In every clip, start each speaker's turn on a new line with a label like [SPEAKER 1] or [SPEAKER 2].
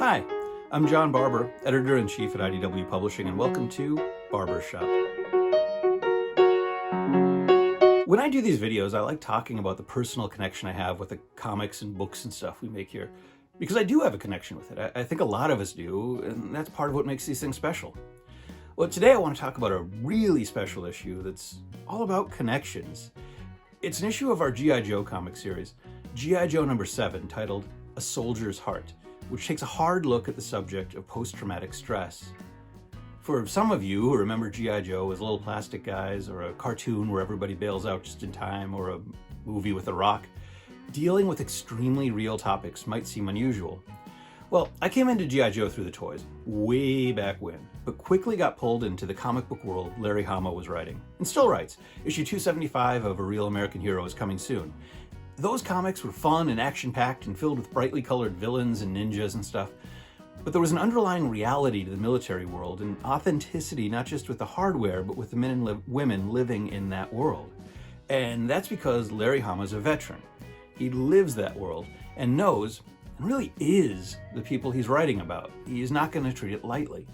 [SPEAKER 1] Hi, I'm John Barber, Editor-in-Chief at IDW Publishing, and welcome to Barber Shop. When I do these videos, I like talking about the personal connection I have with the comics and books and stuff we make here, because I do have a connection with it. I think a lot of us do, and that's part of what makes these things special. Well, today I want to talk about a really special issue that's all about connections. It's an issue of our G.I. Joe comic series, G.I. Joe number 7, titled A Soldier's Heart, which takes a hard look at the subject of post-traumatic stress. For some of you who remember G.I. Joe as little plastic guys, or a cartoon where everybody bails out just in time, or a movie with a rock, dealing with extremely real topics might seem unusual. Well, I came into G.I. Joe through the toys, way back when, but quickly got pulled into the comic book world Larry Hama was writing, and still writes. Issue 275 of A Real American Hero is coming soon. Those comics were fun and action-packed and filled with brightly colored villains and ninjas and stuff, but there was an underlying reality to the military world and authenticity not just with the hardware, but with the men and women living in that world. And that's because Larry Hama's a veteran. He lives that world and knows, and really is, the people he's writing about. He's not going to treat it lightly.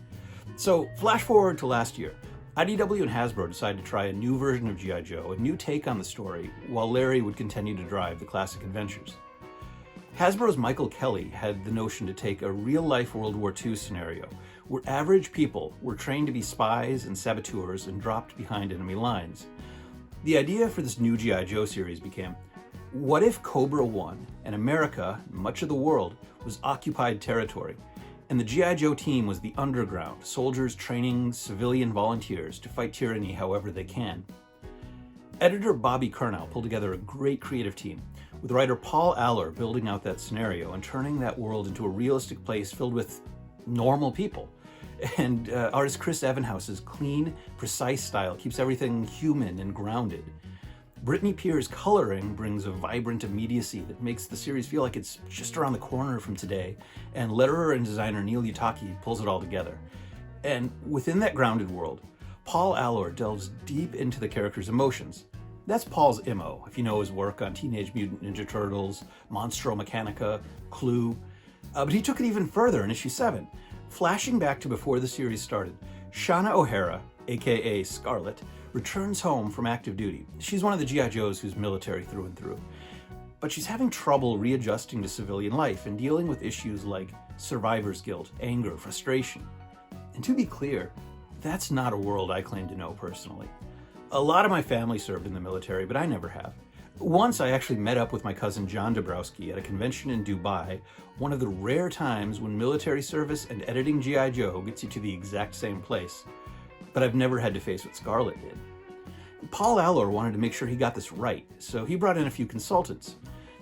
[SPEAKER 1] So, flash forward to last year. IDW and Hasbro decided to try a new version of G.I. Joe, a new take on the story, while Larry would continue to drive the classic adventures. Hasbro's Michael Kelly had the notion to take a real-life World War II scenario, where average people were trained to be spies and saboteurs and dropped behind enemy lines. The idea for this new G.I. Joe series became, what if Cobra 1 and America, much of the world, was occupied territory, and the G.I. Joe team was the underground, soldiers training civilian volunteers to fight tyranny however they can? Editor Bobby Curnow pulled together a great creative team, with writer Paul Aller building out that scenario and turning that world into a realistic place filled with normal people. And artist Chris Evenhouse's clean, precise style keeps everything human and grounded. Brittany Pierre's coloring brings a vibrant immediacy that makes the series feel like it's just around the corner from today, and letterer and designer Neil Utaki pulls it all together. And within that grounded world, Paul Aller delves deep into the characters' emotions. That's Paul's MO, if you know his work on Teenage Mutant Ninja Turtles, Monstro Mechanica, Clue. But he took it even further in issue 7. Flashing back to before the series started, Shauna O'Hara, aka Scarlett, returns home from active duty. She's one of the G.I. Joes who's military through and through. But she's having trouble readjusting to civilian life and dealing with issues like survivor's guilt, anger, frustration. And to be clear, that's not a world I claim to know personally. A lot of my family served in the military, but I never have. Once I actually met up with my cousin John Dabrowski at a convention in Dubai, one of the rare times when military service and editing G.I. Joe gets you to the exact same place. But I've never had to face what Scarlett did. Paul Aller wanted to make sure he got this right, so he brought in a few consultants.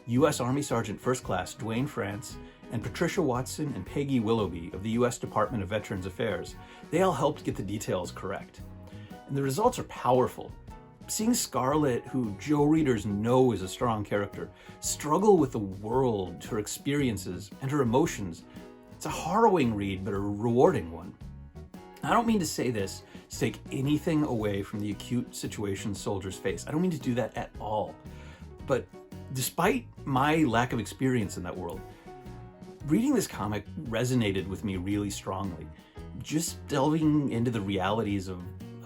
[SPEAKER 1] U.S. Army Sergeant First Class Duane France and Patricia Watson and Peggy Willoughby of the U.S. Department of Veterans Affairs. They all helped get the details correct. And the results are powerful. Seeing Scarlett, who Joe readers know is a strong character, struggle with the world, her experiences, and her emotions, it's a harrowing read, but a rewarding one. I don't mean to say this to take anything away from the acute situations soldiers face. I don't mean to do that at all. But despite my lack of experience in that world, reading this comic resonated with me really strongly. Just delving into the realities of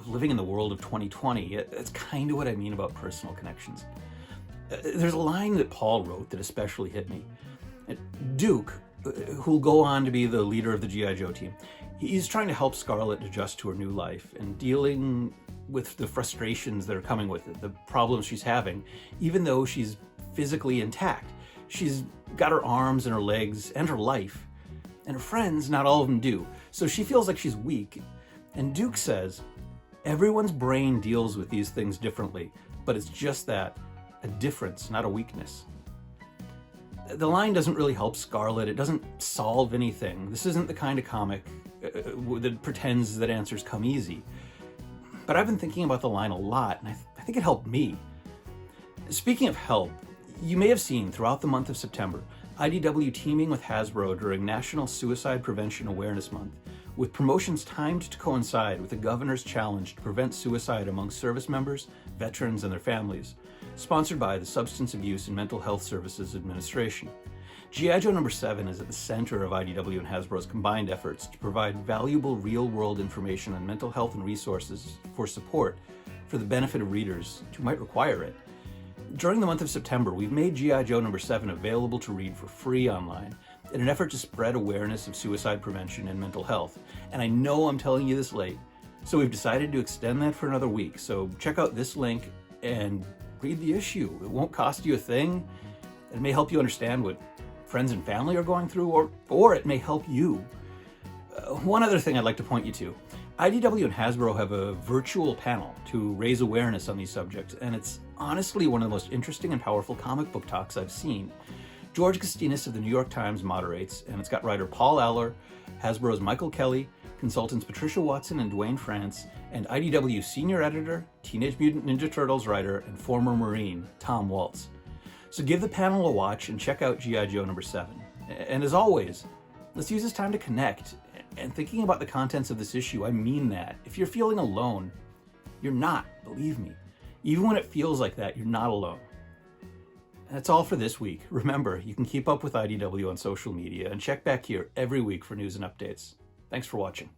[SPEAKER 1] living in the world of 2020, that's kind of what I mean about personal connections. There's a line that Paul wrote that especially hit me. Duke, who'll go on to be the leader of the G.I. Joe team, he's trying to help Scarlett adjust to her new life and dealing with the frustrations that are coming with it, the problems she's having, even though she's physically intact. She's got her arms and her legs and her life, and her friends, not all of them do, so she feels like she's weak. And Duke says, everyone's brain deals with these things differently, but it's just that, a difference, not a weakness. The line doesn't really help Scarlett. It doesn't solve anything. This isn't the kind of comic that pretends that answers come easy. But I've been thinking about the line a lot, and I think it helped me. Speaking of help, you may have seen throughout the month of September, IDW teaming with Hasbro during National Suicide Prevention Awareness Month, with promotions timed to coincide with the governor's challenge to prevent suicide among service members, veterans, and their families, sponsored by the Substance Abuse and Mental Health Services Administration. G.I. Joe number 7 is at the center of IDW and Hasbro's combined efforts to provide valuable real-world information on mental health and resources for support for the benefit of readers who might require it. During the month of September, we've made G.I. Joe number 7 available to read for free online in an effort to spread awareness of suicide prevention and mental health. And I know I'm telling you this late, so we've decided to extend that for another week. So check out this link and read the issue. It won't cost you a thing. It may help you understand what friends and family are going through, or it may help you. One other thing I'd like to point you to. IDW and Hasbro have a virtual panel to raise awareness on these subjects, and it's honestly one of the most interesting and powerful comic book talks I've seen. George Costinas of the New York Times moderates, and it's got writer Paul Aller, Hasbro's Michael Kelly, consultants Patricia Watson and Duane France, and IDW senior editor, Teenage Mutant Ninja Turtles writer, and former Marine Tom Waltz. So give the panel a watch and check out G.I. Joe number 7. And as always, let's use this time to connect. And thinking about the contents of this issue, I mean that. If you're feeling alone, you're not, believe me. Even when it feels like that, you're not alone. That's all for this week. Remember, you can keep up with IDW on social media and check back here every week for news and updates. Thanks for watching.